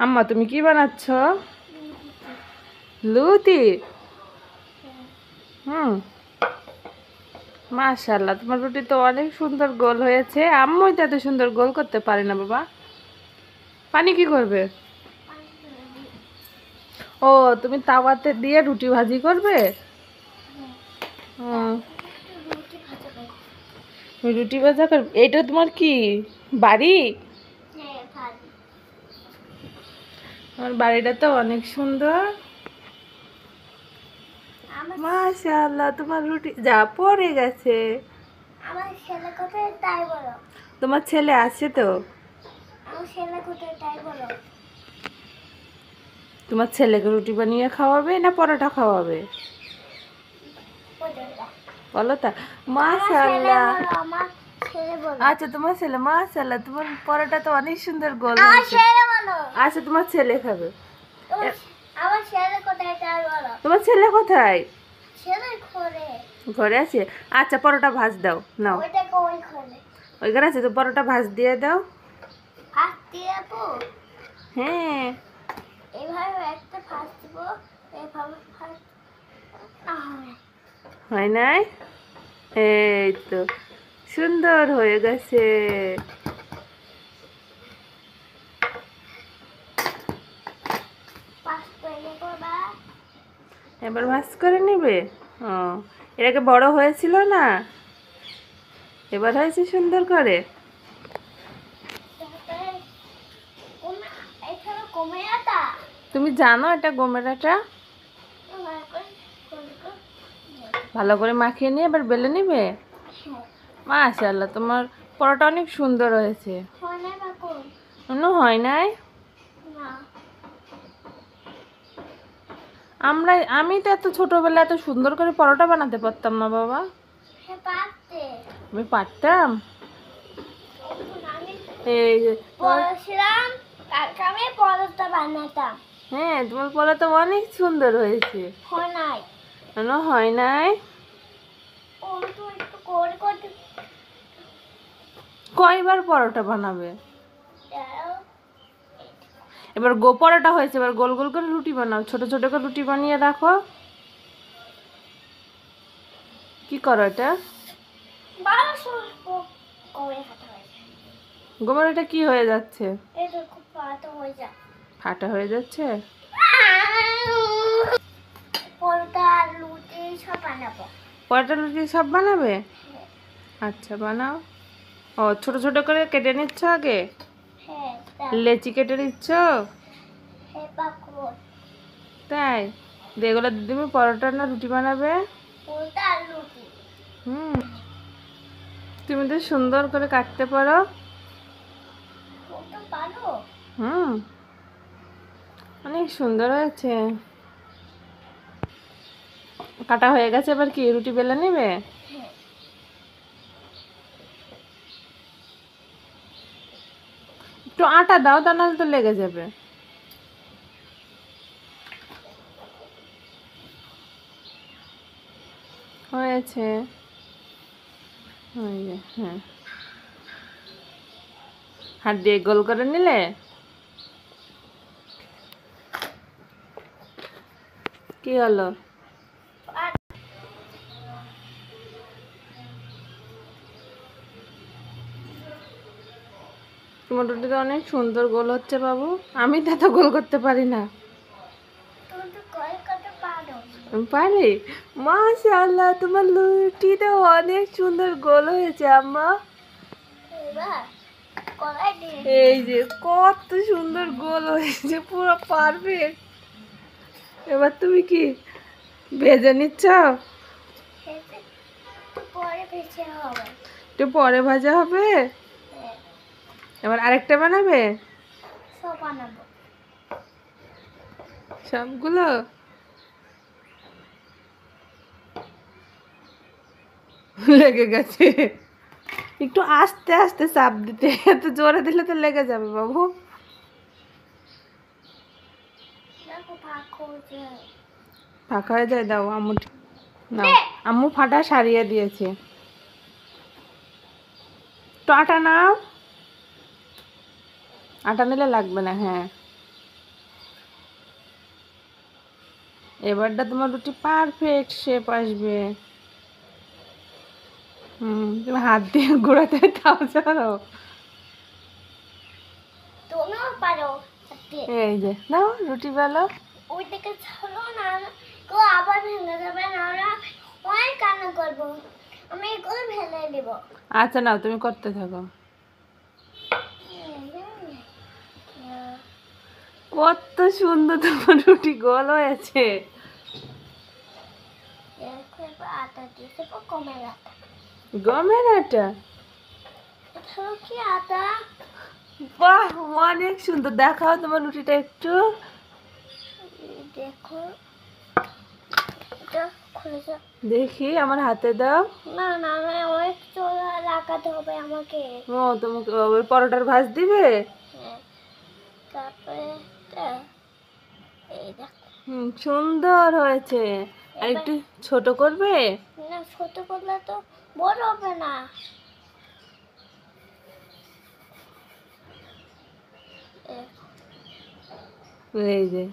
আম্মা তুমি কি বানাচ্ছ? লুতি। হুম, মাশাআল্লাহ, তোমার রুটি তো অনেক সুন্দর গোল হয়েছে। আম্মুই তো এত সুন্দর গোল করতে পারে না বাবা। পানি কি করবে? ও, তুমি তাওয়াতে দিয়ে রুটি ভাজি করবে? হুম, রুটি ভাজা করবে। এটা তোমার কি বাড়ি? আমার বাড়িটা তো অনেক সুন্দর। মাশাআল্লাহ, তোমার রুটি যা পড়ে গেছে। আমার ছেলে কোথায় তাই বলো। তোমার ছেলে আছে তো? আমার ছেলে কোথায় তাই বলো। তোমার ছেলেকে রুটি বানিয়ে খাওয়াবে না পরোটা খাওয়াবে? বলো তা। মাশাআল্লাহ। আমার ছেলে বলো। আচ্ছা, তোমার ছেলে। মাশাআল্লাহ, তোমার পরোটা তো অনেক সুন্দর গোল আমার হয়েছে। ছেলে বলো। আচ্ছা, তোমার ছেলে খাবে। আমার ছেলে কোথায় তাই বলো। তোমার ছেলে কোথায়? ছেলে ঘরে। ঘরে আছে? আচ্ছা, পরোটা ভাজ দাও, নাও। ওইটাকে ওই ঘরে। ওইখানে আছে তো, পরোটা ভাজ দিয়ে দাও। ফাঁস দিয়ে আপু। হ্যাঁ। এইভাবে একটা ফাঁস দিব, এইভাবে ফাঁস। হয় নাই? এই তো সুন্দর হয়ে গেছে। ফাঁস করে করবা। এবার ভাজ করে নিবে। ও, এটাকে বড় হয়েছিল না, এবার হয়েছে সুন্দর করে। এখানে কমে আটা। তুমি জানো এটা গমের আটা? ভালো করে মাখিয়ে নিয়ে এবার বেলে নিবে। মাশাআল্লাহ, তোমার পরোটা অনেক সুন্দর হয়েছে। অন্য হয় নাই? আমি তো এত ছোটবেলায় এত সুন্দর করে পরোটা বানাতে পারতাম না বাবা। আমি পারতাম। এই যে আমি পরোটা বানাতাম। হ্যাঁ, তোমার পরোটা অনেক সুন্দর হয়েছে। কেন হয় নাই? কয়বার পরোটা বানাবে? এবার পরোটা হয়েছে, এবার গোল গোল করে রুটি বানাও, ছোট ছোট করে রুটি বানিয়ে রাখো। কি করো এটা? গোবর এটা কি হয়ে যাচ্ছে? ফাটা হয়ে যাচ্ছে। পরোটা লুচি সব বানাবো। পরোটা রুটি সব বানাবে? আচ্ছা, বানাও। ও, ছোট ছোট করে কেটে নিচ্ছ আগে? লেচি কেটে নিচ্ছ? তাই? এগুলো তুমি পরোটা না রুটি বানাবে? হুম, তুমি তো সুন্দর করে কাটতে পারো। হুম, অনেক সুন্দর হয়েছে। কাটা হয়ে গেছে, এবার কি রুটি বেলে নেবে? একটু আটা দাও, তা নাহলে তো লেগে যাবে। হয়েছে। হ্যাঁ, হাত দিয়ে গোল করে নিলে। কি হলো? তোমার রুটিটা অনেক সুন্দর গোল হচ্ছে বাবু। আমি তো এত গোল করতে পারি না। পারি? মাশাআল্লাহ, তোমার রুটিটা অনেক সুন্দর গোল হয়েছে আম্মা। এই যে কত সুন্দর গোল হয়েছে, পুরো পারফেক্ট। এবার তুমি কি ভেজে নিচ্ছ? একটু পরে ভাজা হবে। এবার আরেকটা বানাবে? সবগুলো? লেগে গেছে। একটু আস্তে আস্তে চাপ দিতে, এত জোরে দিলে তো লেগে যাবে বাবু। ফাঁকা হয়ে যায়, দাও আম্মু। না, আম্মু ফাটা সারিয়ে দিয়েছে। তো আটা নাও। আটা নিলে লাগবে না। হ্যাঁ, এবারটা তোমার রুটি পারফেক্ট শেপ আসবে। তুমি হাত দিয়ে ঘোরাতে তাও জানো। তুমিও পারো হাতে। এই যে নাও রুটি বেলো। ওই দিকে ছাড়ো না, গো আবার ভেঙে যাবে না, আমরা অনেক কান্না করবো। আমি এগুলো ফেলে দিব। আচ্ছা নাও তুমি করতে থাকো। কত সুন্দর তোমার রুটি গোল হয়েছে। দেখো এবার আটা দিয়েছে, কমে আটা। গমের আটা? এছাড়াও কি আটা? বাহ, অনেক সুন্দর। দেখাও তোমার রুটিটা একটু। দেখো এটা খুলেছে। দেখি আমার হাতে দাও। না না না, অনেক চোলা লাগাতে হবে আমাকে। ও তোমাকে ওই পরোটার ভাঁজ দিবে? হ্যাঁ, তারপরে এটা, এই দেখো। সুন্দর হয়েছে। আর একটু ছোট করবে? না, ছোট করলে তো বড় হবে না। এই যে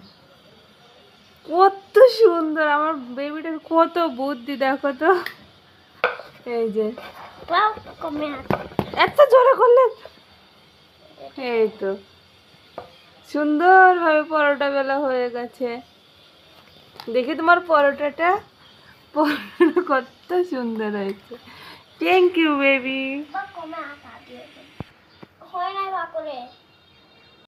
কত সুন্দর, আমার বেবিটার কত বুদ্ধি দেখো তো। এই যে বাহ, কমে আছে। এত জোরে করলে। এই তো সুন্দরভাবে পরোটা বেলা হয়ে গেছে। দেখি তোমার পরোটাটা। পরোটা কত সুন্দর হয়েছে। Thank you baby. বা কমে আটা দিয়ে হয় না বা করে।